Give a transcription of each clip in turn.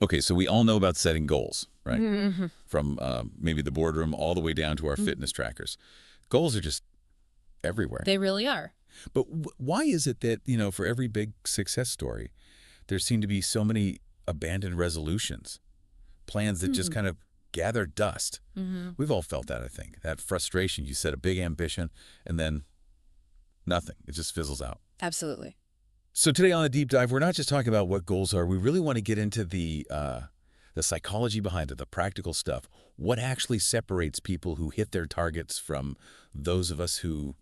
Okay, so we all know about setting goals, right? Mhm. From maybe the boardroom all the way down to our Mm. fitness trackers. Goals are just everywhere. They really are. But why is it that, for every big success story, there seem to be so many abandoned resolutions, plans that just Mhm. kind of gather dust? Mhm. We've all felt that, I think. That frustration. You set a big ambition, and then nothing. It just fizzles out. Absolutely. So today on the deep dive, we're not just talking about what goals are. We really want to get into the psychology behind it, the practical stuff. What actually separates people who hit their targets from those of us who,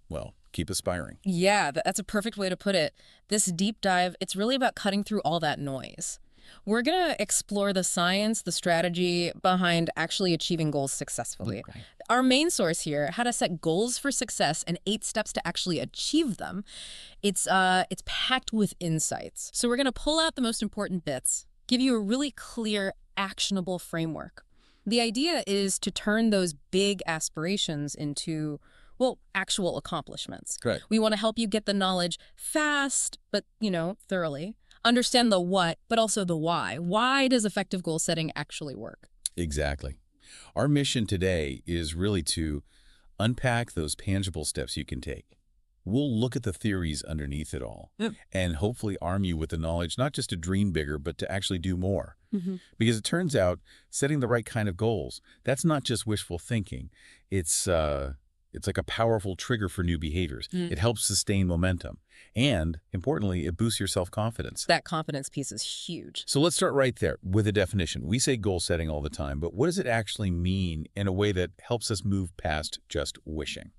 well, keep aspiring? Yeah, that's a perfect way to put it. This deep dive, it's really about cutting through all that noise. We're going to explore the science, the strategy behind actually achieving goals successfully. Right. Our main source here, how to set goals for success and 8 steps to actually achieve them. It's packed with insights. So we're going to pull out the most important bits, give you a really clear, actionable framework. The idea is to turn those big aspirations into, well, actual accomplishments. Correct. We want to help you get the knowledge fast, but, thoroughly. Understand the what, but also the why. Why does effective goal setting actually work? Exactly. Our mission today is really to unpack those tangible steps you can take. We'll look at the theories underneath it all Yep. and hopefully arm you with the knowledge not just to dream bigger, but to actually do more. Mm-hmm. Because it turns out setting the right kind of goals, that's not just wishful thinking. It's like a powerful trigger for new behaviors. Mm. It helps sustain momentum. And importantly, it boosts your self-confidence. That confidence piece is huge. So let's start right there with a definition. We say goal setting all the time, but what does it actually mean in a way that helps us move past just wishing?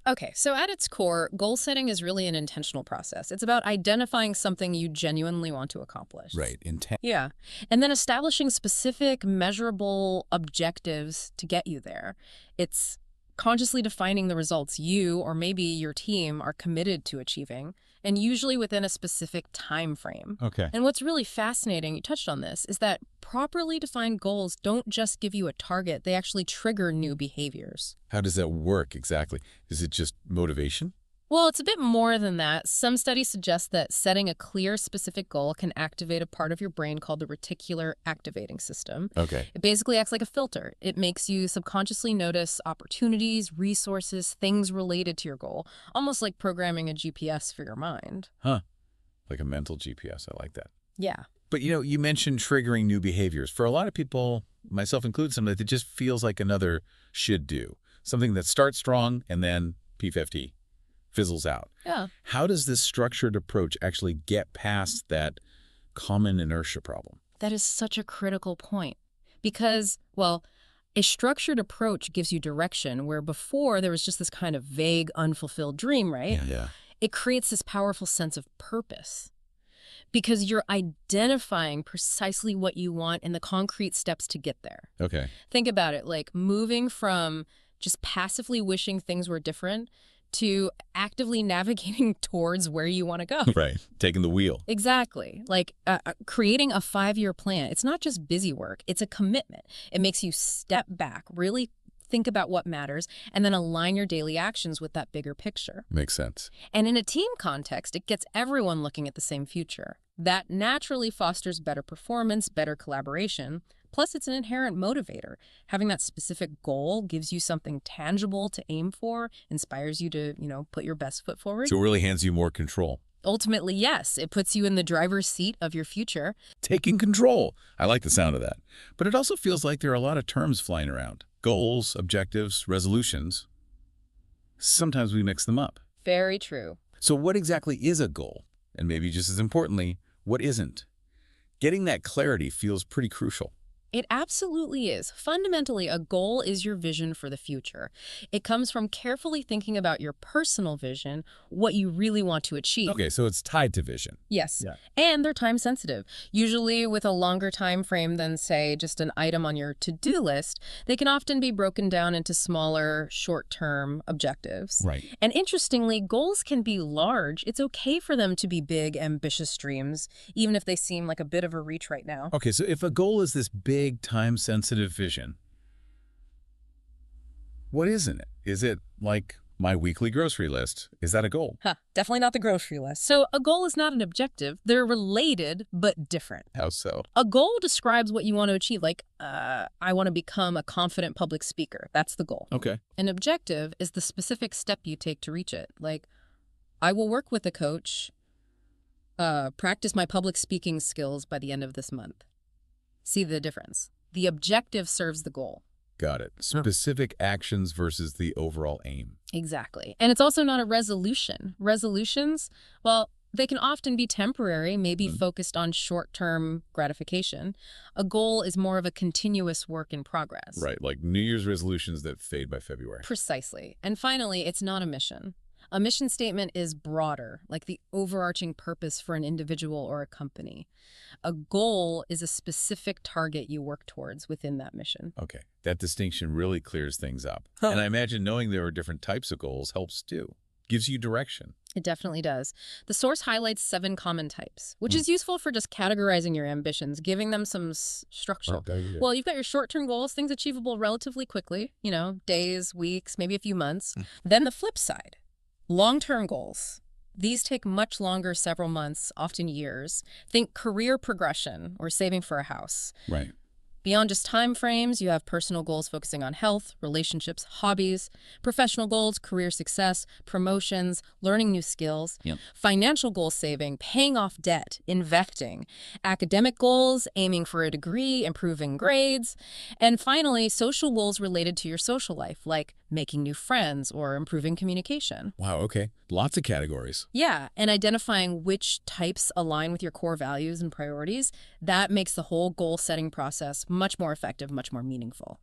Okay, so at its core, goal setting is really an intentional process. It's about identifying something you genuinely want to accomplish. Right. Intent. Yeah. And then establishing specific, measurable objectives to get you there. It's consciously defining the results you or maybe your team are committed to achieving, and usually within a specific time frame. Okay. And what's really fascinating, you touched on this, is that properly defined goals don't just give you a target, they actually trigger new behaviors. How does that work exactly? Is it just motivation? Well, it's a bit more than that. Some studies suggest that setting a clear, specific goal can activate a part of your brain called the reticular activating system. Okay. It basically acts like a filter. It makes you subconsciously notice opportunities, resources, things related to your goal, almost like programming a GPS for your mind. Huh. Like a mental GPS. I like that. Yeah. But you mentioned triggering new behaviors. For a lot of people, myself included, something that just feels like another should do. Something that starts strong and then P50 fizzles out. Yeah. How does this structured approach actually get past that common inertia problem? That is such a critical point because, well, a structured approach gives you direction where before there was just this kind of vague, unfulfilled dream, right? Yeah. It creates this powerful sense of purpose because you're identifying precisely what you want and the concrete steps to get there. Okay. Think about it, like moving from just passively wishing things were different to actively navigating towards where you want to go. Right. Taking the wheel. Exactly. Like creating a 5-year plan. It's not just busy work. It's a commitment. It makes you step back, really think about what matters, and then align your daily actions with that bigger picture. Makes sense. And in a team context, it gets everyone looking at the same future. That naturally fosters better performance, better collaboration. Plus, it's an inherent motivator. Having that specific goal gives you something tangible to aim for, inspires you to, put your best foot forward. So it really hands you more control. Ultimately, yes, it puts you in the driver's seat of your future. Taking control. I like the sound of that. But it also feels like there are a lot of terms flying around. Goals, objectives, resolutions. Sometimes we mix them up. Very true. So what exactly is a goal? And maybe just as importantly, what isn't? Getting that clarity feels pretty crucial. It absolutely is. Fundamentally, a goal is your vision for the future. It comes from carefully thinking about your personal vision, what you really want to achieve. Okay, so it's tied to vision. Yes. Yeah. And they're time sensitive. Usually with a longer time frame than, say, just an item on your to-do list, they can often be broken down into smaller, short-term objectives. Right. And interestingly, goals can be large. It's okay for them to be big, ambitious dreams, even if they seem like a bit of a reach right now. Okay, so if a goal is this big, time-sensitive vision, what isn't it? Is it like My weekly grocery list. Is that a goal? Huh, definitely not the grocery list. So a goal is not an objective. They're related, but different. How so? A goal describes what you want to achieve, like, I want to become a confident public speaker. That's the goal. Okay. An objective is the specific step you take to reach it. Like, I will work with a coach, practice my public speaking skills by the end of this month. See the difference? The objective serves the goal. Got it. Specific actions versus the overall aim. Exactly. And it's also not a resolution. Resolutions, well, they can often be temporary, maybe focused on short-term gratification. A goal is more of a continuous work in progress. Right, like New Year's resolutions that fade by February. Precisely. And finally, it's not a mission. A mission statement is broader, like the overarching purpose for an individual or a company. A goal is a specific target you work towards within that mission. Okay, that distinction really clears things up. And I imagine knowing there are different types of goals helps too. Gives you direction. It definitely does. The source highlights 7 common types, which is useful for just categorizing your ambitions, giving them some structure. Well, you've got your short-term goals, things achievable relatively quickly, days, weeks, maybe a few months. Then the flip side, long-term goals. These take much longer, several months, often years. Think career progression or saving for a house. Right. Beyond just time frames, you have personal goals focusing on health, relationships, hobbies, professional goals, career success, promotions, learning new skills, financial goals, saving, paying off debt, investing, academic goals, aiming for a degree, improving grades, and finally, social goals related to your social life, like making new friends or improving communication. Wow, okay. Lots of categories. Yeah, and identifying which types align with your core values and priorities, that makes the whole goal-setting process much more effective, much more meaningful.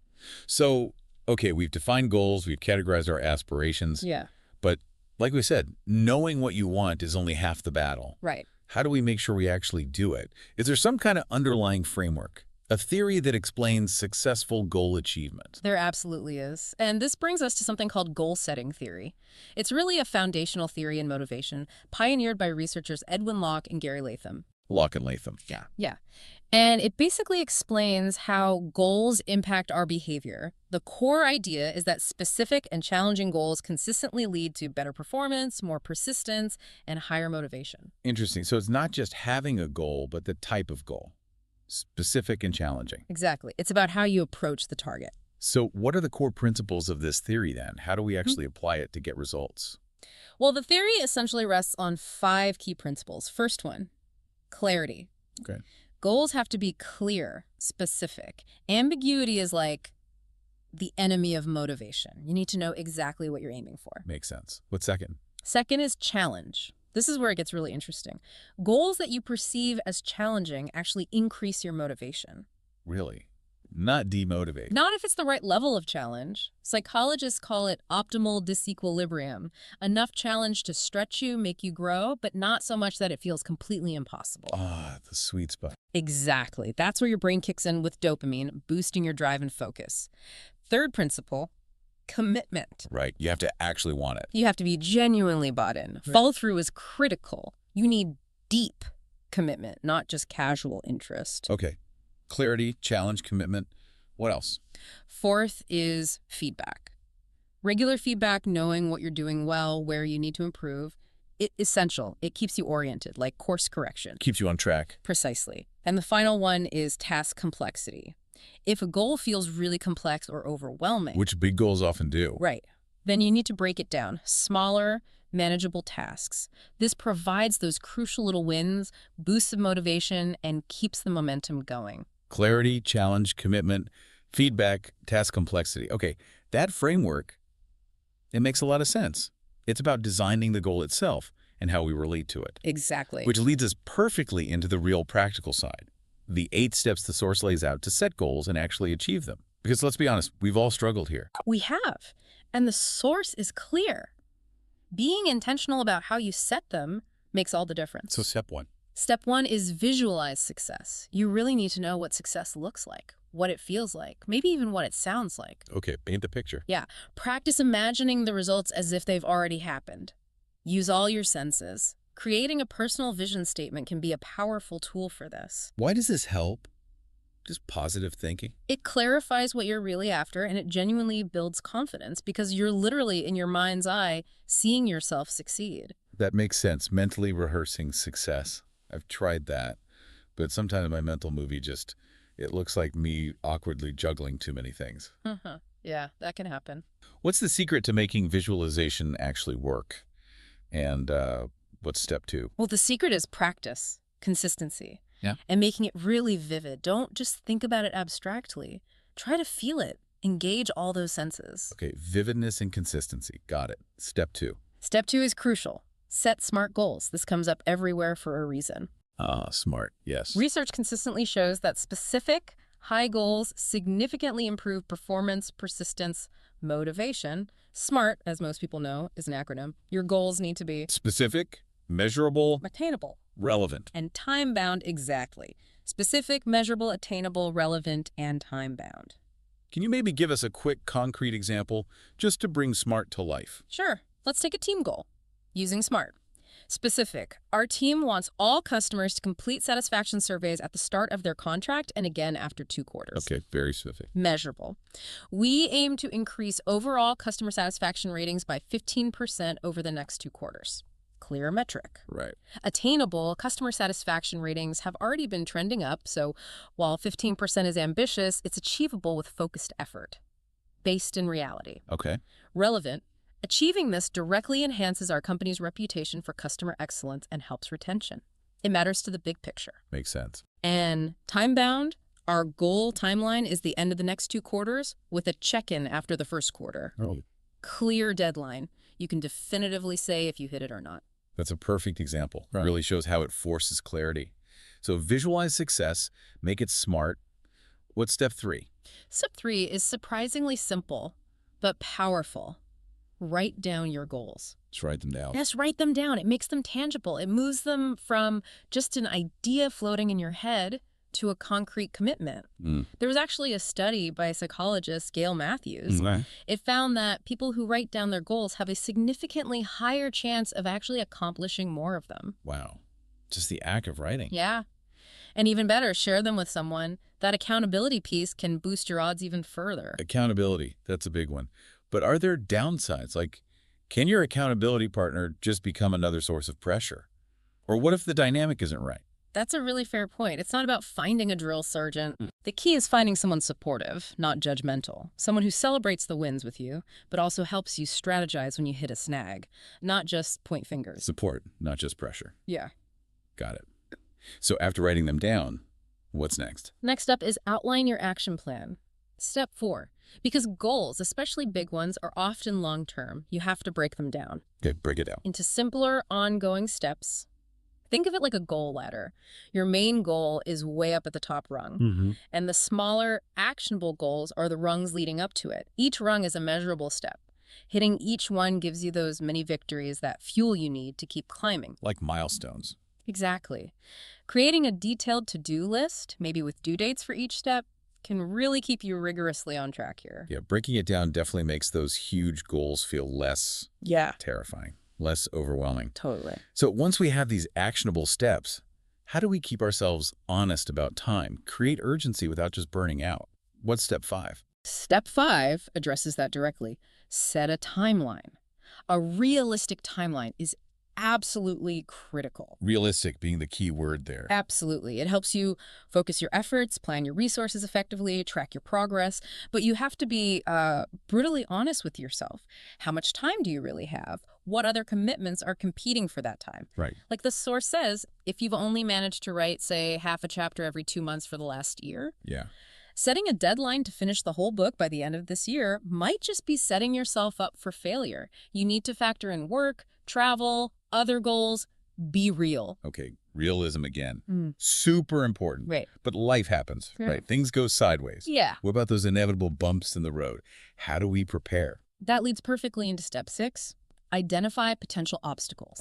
So, okay, we've defined goals, we've categorized our aspirations. Yeah. But like we said, knowing what you want is only half the battle. Right. How do we make sure we actually do it? Is there some kind of underlying framework? A theory that explains successful goal achievement? There absolutely is. And this brings us to something called goal-setting theory. It's really a foundational theory in motivation, pioneered by researchers Edwin Locke and Gary Latham. Locke and Latham. Yeah. And it basically explains how goals impact our behavior. The core idea is that specific and challenging goals consistently lead to better performance, more persistence, and higher motivation. Interesting. So it's not just having a goal, but the type of goal. Specific and challenging. Exactly. It's about how you approach the target. So what are the core principles of this theory then? How do we actually apply it to get results? Well, the theory essentially rests on 5 key principles. First one, clarity. Okay. Goals have to be clear, specific. Ambiguity is like the enemy of motivation. You need to know exactly what you're aiming for. Makes sense. What's second? Second is challenge. This is where it gets really interesting. Goals that you perceive as challenging actually increase your motivation. Really? Not demotivate. Not if it's the right level of challenge. Psychologists call it optimal disequilibrium. Enough challenge to stretch you, make you grow, but not so much that it feels completely impossible. Ah, the sweet spot. Exactly. That's where your brain kicks in with dopamine, boosting your drive and focus. Third principle, commitment. Right. You have to actually want it. You have to be genuinely bought in. Right. Follow through is critical. You need deep commitment, not just casual interest. Okay. Clarity, challenge, commitment. What else? Fourth is feedback. Regular feedback, knowing what you're doing well, where you need to improve, it's essential. It keeps you oriented, like course correction. Keeps you on track. Precisely. And the final one is task complexity. If a goal feels really complex or overwhelming, Which big goals often do. right, then you need to break it down. Smaller, manageable tasks. This provides those crucial little wins, boosts the motivation, and keeps the momentum going. Clarity, challenge, commitment, feedback, task complexity. Okay, that framework, it makes a lot of sense. It's about designing the goal itself and how we relate to it. Exactly. Which leads us perfectly into the real practical side. The 8 steps the source lays out to set goals and actually achieve them. Because let's be honest, we've all struggled here. We have. And the source is clear. Being intentional about how you set them makes all the difference. So step 1. Step 1 is visualize success. You really need to know what success looks like, what it feels like, maybe even what it sounds like. Okay, paint the picture. Yeah, practice imagining the results as if they've already happened. Use all your senses. Creating a personal vision statement can be a powerful tool for this. Why does this help? Just positive thinking? It clarifies what you're really after, and it genuinely builds confidence because you're literally, in your mind's eye, seeing yourself succeed. That makes sense. Mentally rehearsing success. I've tried that, but sometimes my mental movie just, it looks like me awkwardly juggling too many things. Yeah, that can happen. What's the secret to making visualization actually work? And what's step 2? Well, the secret is practice, consistency, Yeah. and making it really vivid. Don't just think about it abstractly. Try to feel it. Engage all those senses. Okay, vividness and consistency. Got it. Step 2. Step 2 is crucial. Set SMART goals. This comes up everywhere for a reason. Ah, smart. Yes. Research consistently shows that specific, high goals significantly improve performance, persistence, motivation. SMART, as most people know, is an acronym. Your goals need to be Specific, measurable, attainable, relevant. and time-bound. Exactly. Specific, measurable, attainable, relevant, and time-bound. Can you maybe give us a quick, concrete example just to bring SMART to life? Sure. Let's take a team goal using SMART. Specific. Our team wants all customers to complete satisfaction surveys at the start of their contract and again after 2 quarters. Okay, very specific. Measurable. We aim to increase overall customer satisfaction ratings by 15% over the next 2 quarters. Clear metric. Right. Attainable. Customer satisfaction ratings have already been trending up, so while 15% is ambitious, it's achievable with focused effort, based in reality. Okay. Relevant. Achieving this directly enhances our company's reputation for customer excellence and helps retention. It matters to the big picture. Makes sense. And time-bound, our goal timeline is the end of the next 2 quarters with a check-in after the first quarter. Oh. Clear deadline. You can definitively say if you hit it or not. That's a perfect example. Right. Really shows how it forces clarity. So visualize success, make it SMART. What's step 3? Step 3 is surprisingly simple, but powerful. Write down your goals. Just write them down. Yes, write them down. It makes them tangible. It moves them from just an idea floating in your head to a concrete commitment. There was actually a study by psychologist Gail Matthews. It found that people who write down their goals have a significantly higher chance of actually accomplishing more of them. Wow. Just the act of writing. Yeah. And even better, share them with someone. That accountability piece can boost your odds even further. Accountability, that's a big one. But are there downsides? Like, can your accountability partner just become another source of pressure? Or what if the dynamic isn't right? That's a really fair point. It's not about finding a drill sergeant. The key is finding someone supportive, not judgmental. Someone who celebrates the wins with you, but also helps you strategize when you hit a snag, not just point fingers. Support, not just pressure. Yeah. Got it. So after writing them down, what's next? Next up is outline your action plan. Step 4. Because goals, especially big ones, are often long-term, you have to break them down Okay, break it down. into simpler, ongoing steps. Think of it like a goal ladder. Your main goal is way up at the top rung, and the smaller, actionable goals are the rungs leading up to it. Each rung is a measurable step. Hitting each one gives you those mini victories, that fuel you need to keep climbing. Like milestones. Exactly. Creating a detailed to-do list, maybe with due dates for each step, can really keep you rigorously on track here. Yeah, breaking it down definitely makes those huge goals feel less Yeah, terrifying, less overwhelming. totally. So once we have these actionable steps, how do we keep ourselves honest about time, create urgency without just burning out? What's step 5? Step 5 addresses that directly. Set a timeline. A realistic timeline is absolutely critical. Realistic being the key word there. Absolutely. It helps you focus your efforts, plan your resources effectively, track your progress, but you have to be brutally honest with yourself. How much time do you really have? What other commitments are competing for that time? Right. Like the source says, if you've only managed to write, say, half a chapter every 2 months for the last year, Yeah. setting a deadline to finish the whole book by the end of this year might just be setting yourself up for failure. You need to factor in work, travel, other goals. Be real. Okay, realism again. Mm. Super important. Right. But life happens, Yeah. right? Things go sideways. Yeah. What about those inevitable bumps in the road? How do we prepare? That leads perfectly into step 6. Identify potential obstacles.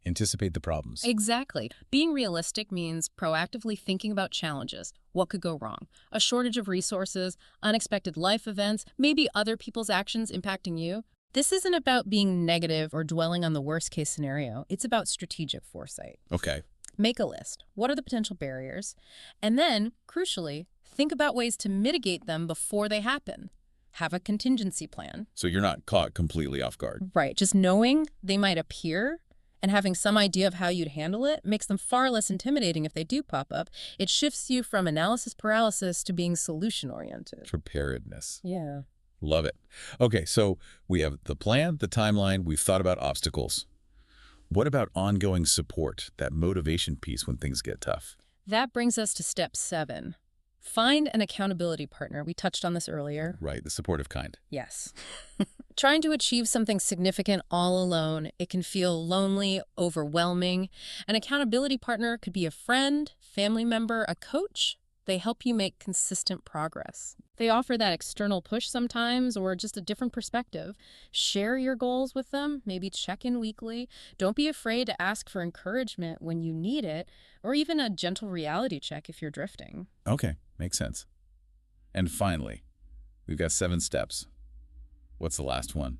Anticipate the problems. Exactly. Being realistic means proactively thinking about challenges. What could go wrong? A shortage of resources, unexpected life events, maybe other people's actions impacting you. This isn't about being negative or dwelling on the worst-case scenario. It's about strategic foresight. Okay. Make a list. What are the potential barriers? And then, crucially, Think about ways to mitigate them before they happen. Have a contingency plan. So you're not caught completely off guard. Right. Just knowing they might appear and having some idea of how you'd handle it makes them far less intimidating if they do pop up. It shifts you from analysis paralysis to being solution-oriented. Preparedness. Yeah. Love it. Okay, so we have the plan, the timeline, we've thought about obstacles. What about ongoing support, that motivation piece when things get tough? That brings us to step 7. Find an accountability partner. We touched on this earlier. Right, the supportive kind. Yes. Trying to achieve something significant all alone, it can feel lonely, overwhelming. An accountability partner could be a friend, family member, a coach. They help you make consistent progress. They offer that external push sometimes or just a different perspective. Share your goals with them, maybe check in weekly. Don't be afraid to ask for encouragement when you need it, or even a gentle reality check if you're drifting. Okay, makes sense. And finally, we've got 7 steps. What's the last one?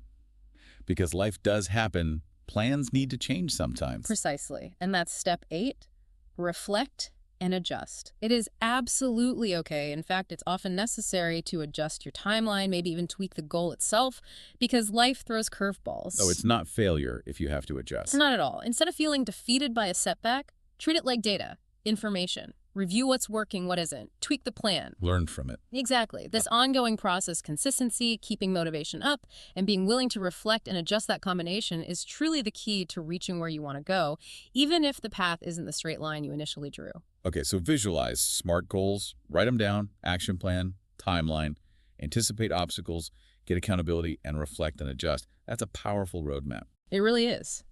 Because life does happen, plans need to change sometimes. Precisely. And that's step 8, reflect and adjust. It is absolutely okay. In fact, it's often necessary to adjust your timeline, maybe even tweak the goal itself, because life throws curveballs. Oh, it's not failure if you have to adjust. Not at all. Instead of feeling defeated by a setback, treat it like data, information. Review what's working, what isn't. Tweak the plan. Learn from it. Exactly. This ongoing process, consistency, keeping motivation up, and being willing to reflect and adjust that combination is truly the key to reaching where you want to go, even if the path isn't the straight line you initially drew. Okay, so visualize SMART goals, write them down, action plan, timeline, anticipate obstacles, get accountability, and reflect and adjust. That's a powerful roadmap. It really is.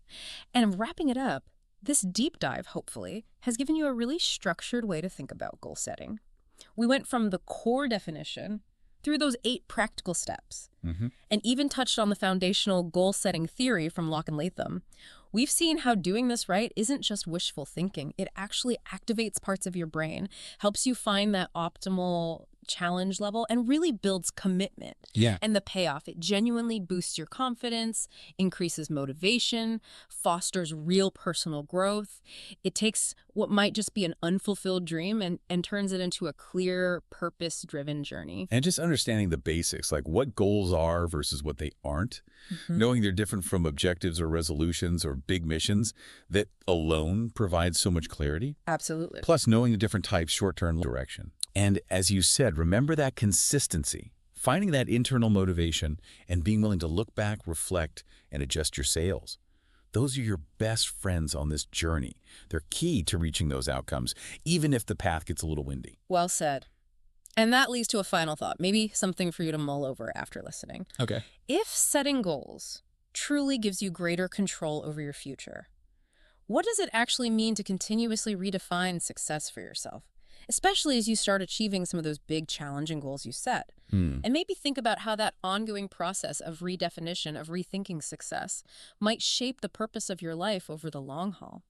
And wrapping it up, this deep dive, hopefully, has given you a really structured way to think about goal setting. We went from the core definition through those 8 practical steps, and even touched on the foundational goal-setting theory from Locke and Latham. We've seen how doing this right isn't just wishful thinking. It actually activates parts of your brain, helps you find that optimal challenge level, and really builds commitment. Yeah. And the payoff, it genuinely boosts your confidence, increases motivation, fosters real personal growth. It takes what might just be an unfulfilled dream and turns it into a clear, purpose-driven journey. And just understanding the basics, like what goals are versus what they aren't, knowing they're different from objectives or resolutions or big missions, that alone provides so much clarity. Absolutely. Plus, knowing the different types, short-term direction. And as you said, remember that consistency, finding that internal motivation and being willing to look back, reflect, and adjust your sails. Those are your best friends on this journey. They're key to reaching those outcomes, even if the path gets a little windy. Well said. And that leads to a final thought, maybe something for you to mull over after listening. Okay. If setting goals truly gives you greater control over your future, what does it actually mean to continuously redefine success for yourself? Especially as you start achieving some of those big challenging goals you set. And maybe think about how that ongoing process of redefinition, of rethinking success, might shape the purpose of your life over the long haul.